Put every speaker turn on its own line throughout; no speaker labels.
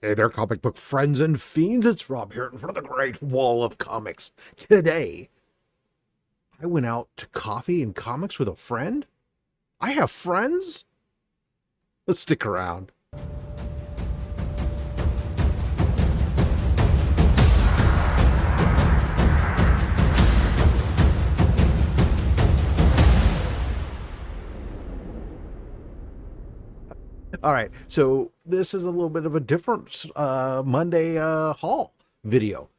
Hey there, comic book friends and fiends. It's Rob here in front of the Great Wall of Comics. Today, I went out to coffee and comics with a friend. I have friends? Let's stick around. All right, so this is a little bit of a different Monday haul video.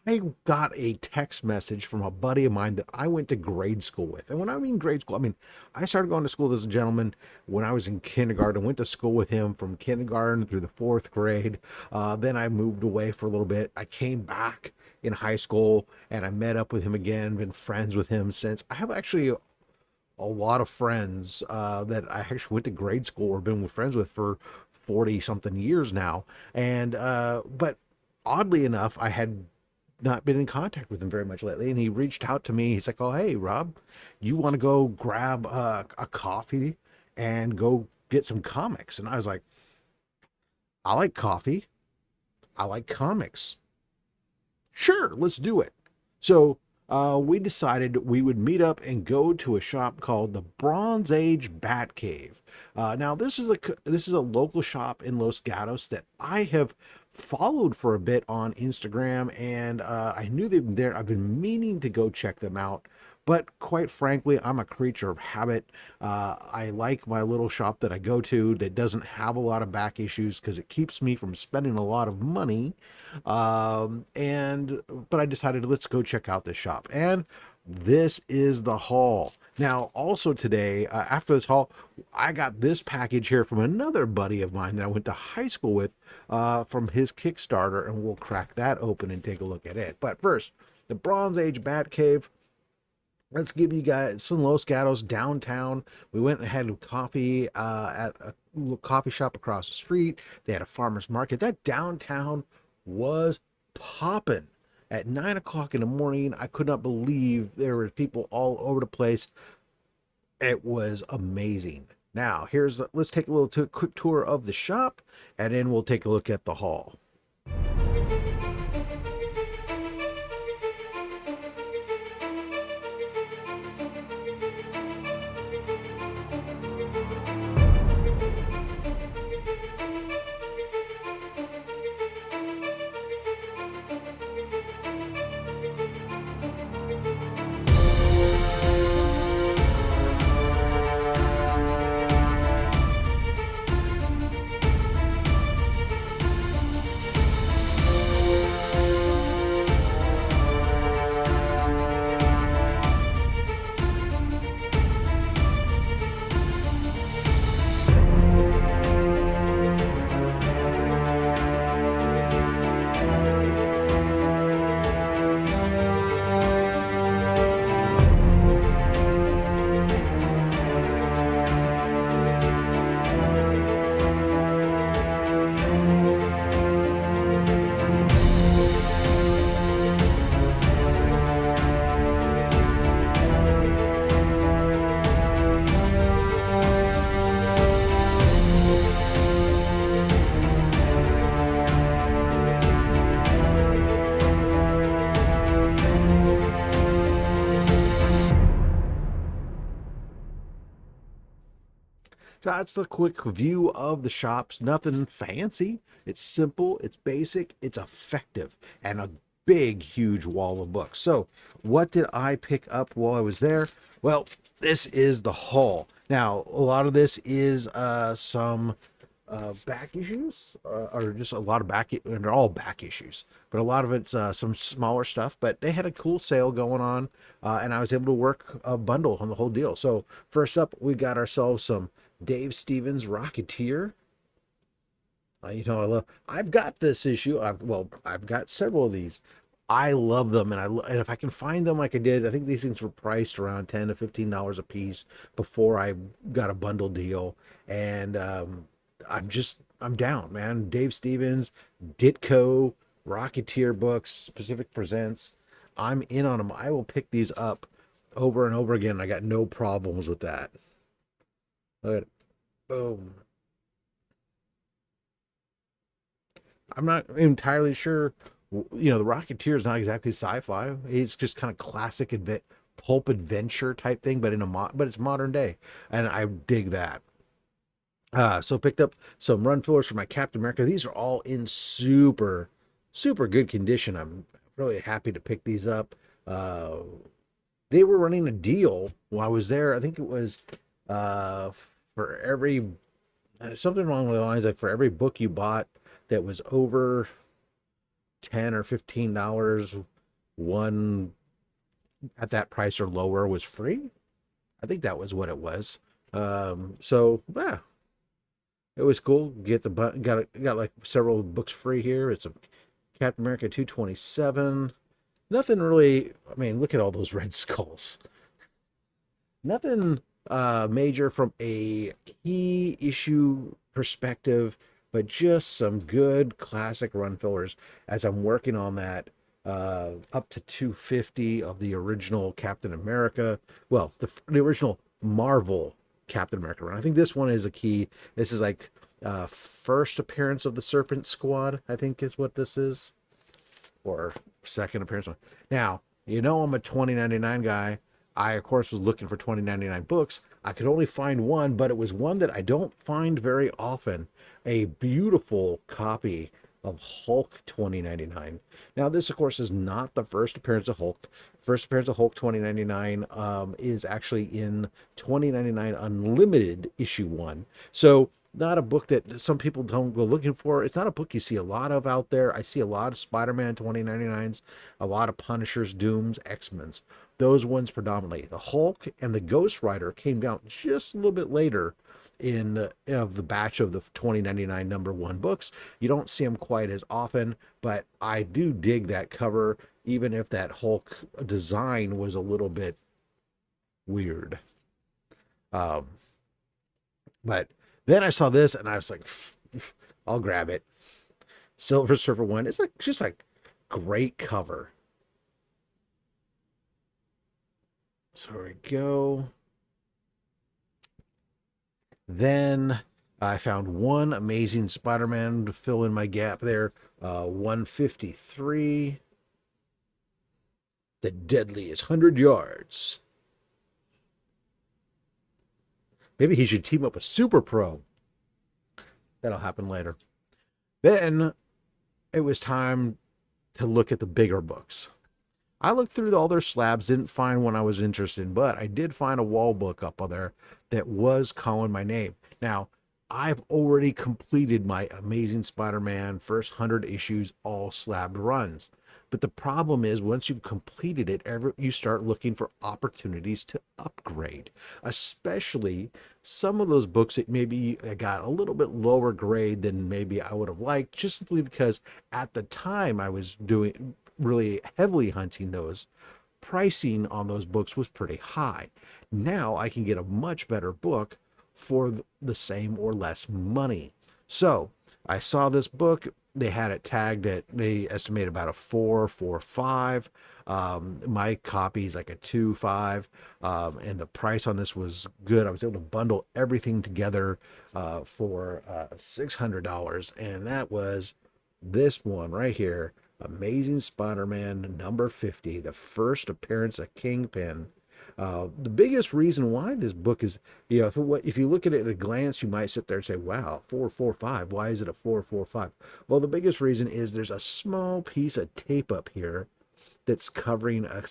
I got a text message from a buddy of mine that I went to grade school with. And when I mean grade school, I mean, I started going to school as a gentleman when I was in kindergarten. Went to school with him from kindergarten through the fourth grade. Then I moved away for a little bit. I came back in high school and I met up with him again, been friends with him since. I have actually a lot of friends that I actually went to grade school or been with friends with for 40 something years now. And, but oddly enough, I had not been in contact with him very much lately, and he reached out to me. He's like, "Oh, hey, Rob, you want to go grab a coffee and go get some comics?" And I was like, "I like coffee. I like comics. Sure, let's do it." So we decided we would meet up and go to a shop called the Bronze Age Batcave. Now, this is a local shop in Los Gatos that I have followed for a bit on Instagram, and I knew they've been there. I've been meaning to go check them out. But quite frankly, I'm a creature of habit. I like my little shop that I go to that doesn't have a lot of back issues because it keeps me from spending a lot of money. But I decided let's go check out this shop, and this is the haul. Now, also today, after this haul, I got this package here from another buddy of mine that I went to high school with from his Kickstarter, and we'll crack that open and take a look at it. But first, the Bronze Age Batcave. Let's give you guys some Los Gatos downtown. We went and had coffee at a little coffee shop across the street. They had a farmer's market. That downtown was popping. At 9 o'clock in the morning, I could not believe there were people all over the place. It was amazing. Now, let's take a little quick tour of the shop, and then we'll take a look at the haul. So that's the quick view of the shops. Nothing fancy. It's simple, it's basic, it's effective, and a big, huge wall of books. So what did I pick up while I was there? Well, this is the haul. Now, a lot of this is some back issues, or just a lot of and they're all back issues, but a lot of it's some smaller stuff. But they had a cool sale going on, and I was able to work a bundle on the whole deal. So first up, we got ourselves some Dave Stevens Rocketeer. I've got this issue. I've got several of these. I love them, and if I can find them like I did, I think these things were priced around $10 to $15 a piece before I got a bundle deal, and I'm down, man. Dave Stevens, Ditko, Rocketeer books, Pacific Presents. I'm in on them. I will pick these up over and over again. I got no problems with that. Look at it. Boom. I'm not entirely sure. The Rocketeer is not exactly sci-fi. It's just kind of classic pulp adventure type thing, but but it's modern day, and I dig that. So picked up some run fillers for my Captain America. These are all in super good condition. I'm really happy to pick these up. Uh, they were running a deal while I was there. I think it was uh, for every something along the lines like for every book you bought that was over $10 or $15, one at that price or lower was free. I think that was what it was. So yeah, it was cool. Got like several books free here. It's a Captain America 227. Nothing really. I mean, look at all those red skulls. Nothing major from a key issue perspective, but just some good classic run fillers as I'm working on that up to 250 of the original Captain America. Well, the original Marvel Captain America run. I think this one is a key. This is like first appearance of the Serpent Squad, I think is what this is, or second appearance. Now, I'm a 2099 guy. I, of course, was looking for 2099 books. I could only find one, but it was one that I don't find very often. A beautiful copy of Hulk 2099. Now, this, of course, is not the first appearance of Hulk. First appearance of Hulk 2099 is actually in 2099 Unlimited issue 1. So, not a book that some people don't go looking for. It's not a book you see a lot of out there. I see a lot of Spider-Man 2099s, a lot of Punishers, Dooms, X-Men's. Those ones predominantly. The Hulk and the Ghost Rider came down just a little bit later of the batch of the 2099 #1 books. You don't see them quite as often, but I do dig that cover, even if that Hulk design was a little bit weird. Um, but then I saw this and I was like, I'll grab it. Silver Surfer 1. It's like just like great cover. So there we go. Then I found one Amazing Spider-Man to fill in my gap there. 153. The deadliest 100 yards. Maybe he should team up with Super Pro. That'll happen later. Then it was time to look at the bigger books. I looked through all their slabs, didn't find one I was interested in, but I did find a wall book up on there that was calling my name. Now, I've already completed my Amazing Spider-Man first 100 issues, all slabbed runs. But the problem is, once you've completed it, you start looking for opportunities to upgrade, especially some of those books that maybe got a little bit lower grade than maybe I would have liked, just simply because at the time I was doing really heavily hunting those. Pricing on those books was pretty high. Now I can get a much better book for the same or less money. So I saw this book. They had it tagged at, they estimate about a 4, 4, 5. My copy is like a 2, 5. And the price on this was good. I was able to bundle everything together for $600. And that was this one right here. Amazing Spider-Man #50, the first appearance of Kingpin. The biggest reason why this book is, if you look at it at a glance, you might sit there and say, wow, 445. Why is it a 445? Well, the biggest reason is there's a small piece of tape up here that's covering a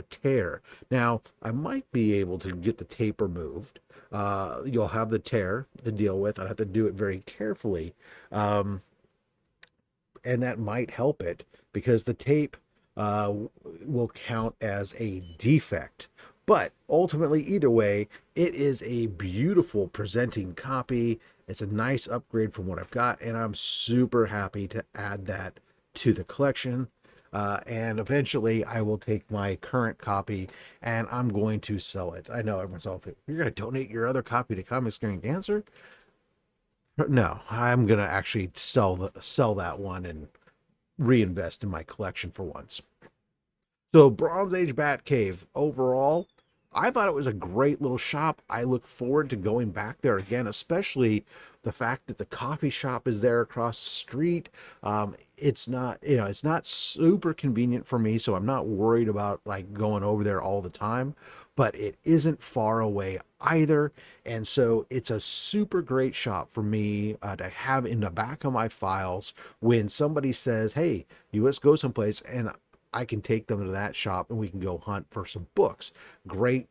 tear. Now, I might be able to get the tape removed. You'll have the tear to deal with. I'd have to do it very carefully. And that might help it because the tape will count as a defect. But ultimately, either way, it is a beautiful presenting copy. It's a nice upgrade from what I've got, and I'm super happy to add that to the collection. And eventually, I will take my current copy and I'm going to sell it. I know everyone's all thinking, you're going to donate your other copy to Comics Curing Cancer? No, I'm gonna actually sell that one and reinvest in my collection for once. So Bronze Age Batcave, overall, I thought it was a great little shop. I look forward to going back there again, especially the fact that the coffee shop is there across the street, it's not, it's not super convenient for me, so I'm not worried about like going over there all the time, but it isn't far away either. And so it's a super great shop for me to have in the back of my files when somebody says, hey, let's go someplace, and I can take them to that shop and we can go hunt for some books. Great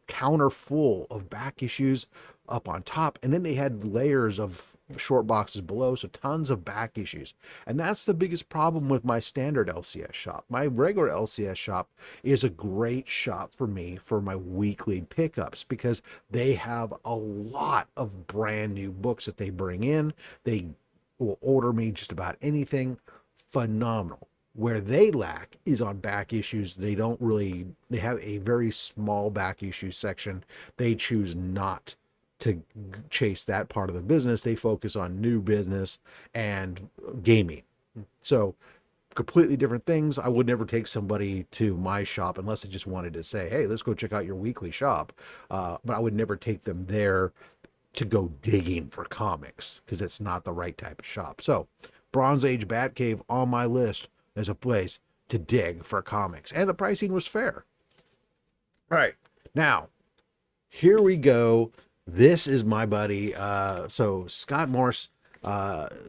counter full of back issues up on top, and then they had layers of short boxes below, so tons of back issues. And that's the biggest problem with my standard LCS shop. My regular LCS shop is a great shop for me for my weekly pickups because they have a lot of brand new books that they bring in. They will order me just about anything. Phenomenal. Where they lack is on back issues. They have a very small back issue section. They choose not to chase that part of the business. They focus on new business and gaming. So completely different things. I would never take somebody to my shop unless they just wanted to say, hey, let's go check out your weekly shop. But I would never take them there to go digging for comics because it's not the right type of shop. So Bronze Age Batcave on my list as a place to dig for comics. And the pricing was fair. All right. Now, here we go. This is my buddy. So Scott Morse,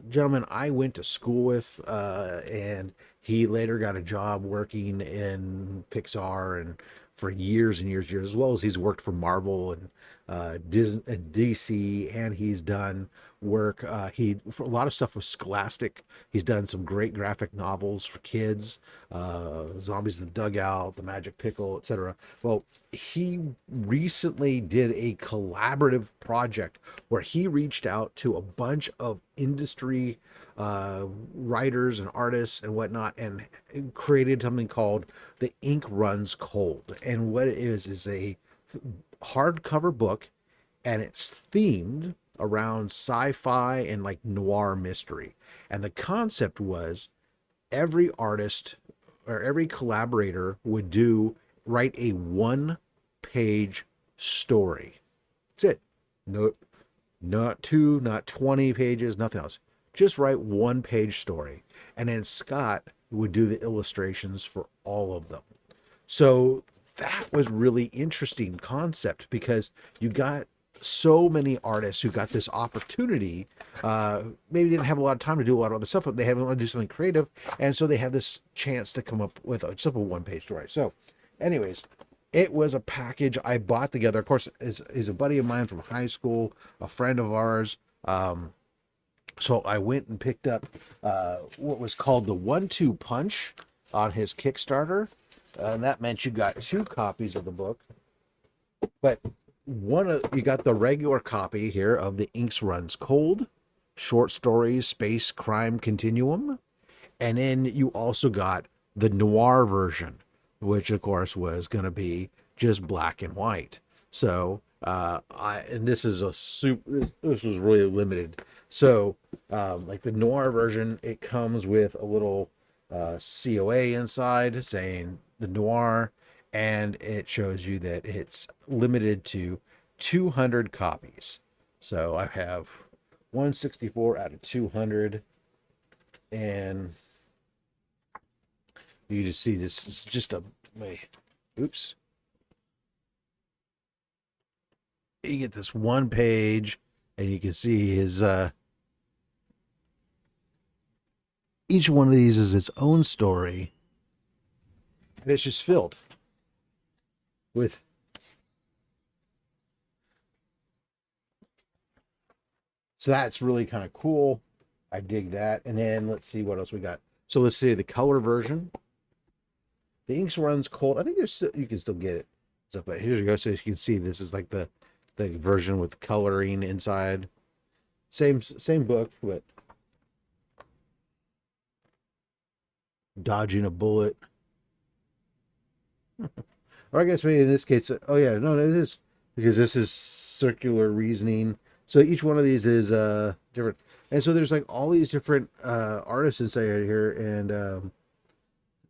gentleman I went to school with, and he later got a job working in Pixar and for years and years, as well as he's worked for Marvel and Disney, and DC, and he's done work. For a lot of stuff with Scholastic. He's done some great graphic novels for kids, Zombies in the Dugout, The Magic Pickle, etc. Well, he recently did a collaborative project where he reached out to a bunch of industry writers and artists and whatnot, and created something called The Ink Runs Cold. And what it is a hardcover book, and it's themed around sci-fi and like noir mystery. And the concept was every artist or every collaborator would write a 1-page story. That's it. No, not 2, not 20 pages, nothing else. Just write 1-page story. And then Scott would do the illustrations for all of them. So that was really interesting concept because you got so many artists who got this opportunity, maybe didn't have a lot of time to do a lot of other stuff, but they have to do something creative, and so they have this chance to come up with a simple 1-page story. So anyways, it was a package I bought together. Of course, is a buddy of mine from high school, a friend of ours. So I went and picked up what was called the 1-2 punch on his Kickstarter, and that meant you got 2 copies of the book, but you got the regular copy here of The Ink Runs Cold, Short Stories, Space Crime Continuum, and then you also got the noir version, which of course was going to be just black and white. So this was really limited. So like the noir version, it comes with a little COA inside saying the noir, and it shows you that it's limited to 200 copies. So I have 164 out of 200, and you just see this is just oops. You get this 1 page, and you can see his each one of these is its own story, and it's just filled with so that's really kind of cool. I dig that. And then let's see what else we got. So let's see the color version. The Ink Runs Cold. I think you can still get it. So, but here you go. So you can see this is like the version with coloring inside. Same book, but dodging a bullet. Or I guess maybe in this case, oh yeah, no, it is, because this is circular reasoning. So each one of these is different. And so there's like all these different artists inside here, and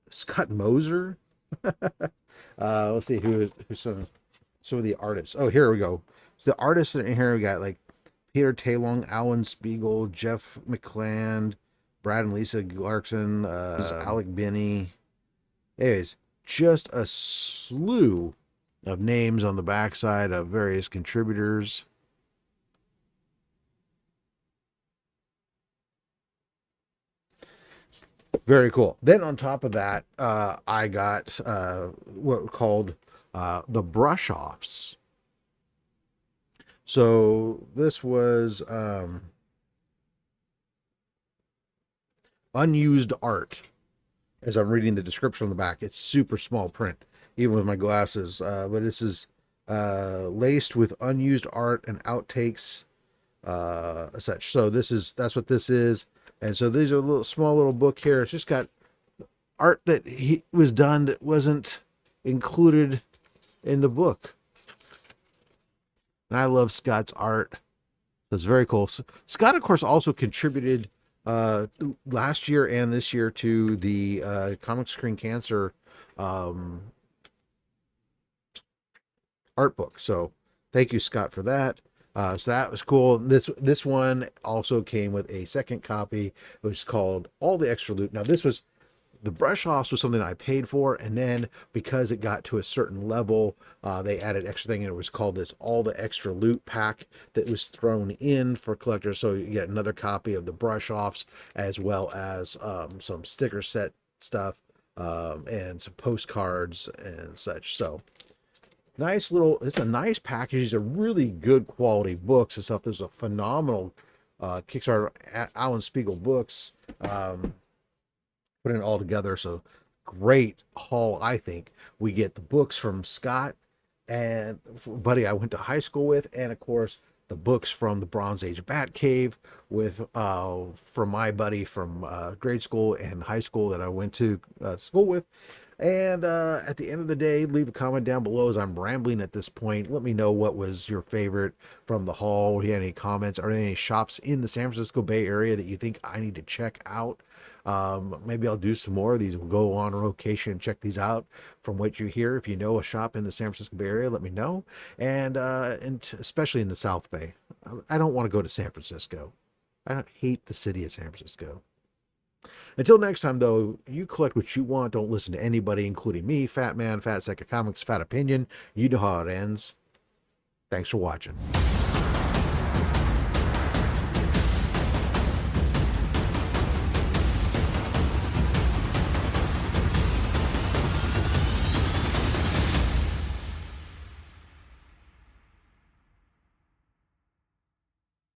Scott Moser. Let's see who's some of the artists. Oh, here we go. So the artists in here, we got like Peter Talong, Alan Spiegel, Jeff McCland, Brad and Lisa Clarkson, Alec Binney. Anyways, just a slew of names on the backside of various contributors. Very cool. Then on top of that, I got what were called the brush offs. So this was unused art. As I'm reading the description on the back, it's super small print, even with my glasses. But this is laced with unused art and outtakes, such. So that's what this is. And so these are a small little book here. It's just got art that he was done that wasn't included in the book. And I love Scott's art. That's very cool. Scott, of course, also contributed last year and this year to the Comic Screen Cancer art book. So thank you, Scott, for that. So that was cool. This one also came with a second copy, which is called All the Extra Loot. Now, this was the brush offs was something I paid for, and then because it got to a certain level, they added extra thing, and it was called this All the Extra Loot pack that was thrown in for collectors. So you get another copy of the brush offs, as well as some sticker set stuff, and some postcards and such. So nice little, it's a nice package. These are really good quality books and stuff. There's a phenomenal Kickstarter, Alan Spiegel books, putting it all together. So great haul, I think. We get the books from Scott and buddy I went to high school with, and of course the books from the Bronze Age Batcave with from my buddy from grade school and high school that I went to school with. And at the end of the day, leave a comment down below as I'm rambling at this point. Let me know what was your favorite from the haul. If you had any comments, or any shops in the San Francisco Bay Area that you think I need to check out. Maybe I'll do some more of these. We'll go on location and check these out from what you hear. If you know a shop in the San Francisco Bay Area, let me know. And especially in the South Bay. I don't want to go to San Francisco. I don't hate the city of San Francisco. Until next time, though, you collect what you want. Don't listen to anybody, including me, Fat Man, Fat Sack of Comics, Fat Opinion. You know how it ends. Thanks for watching.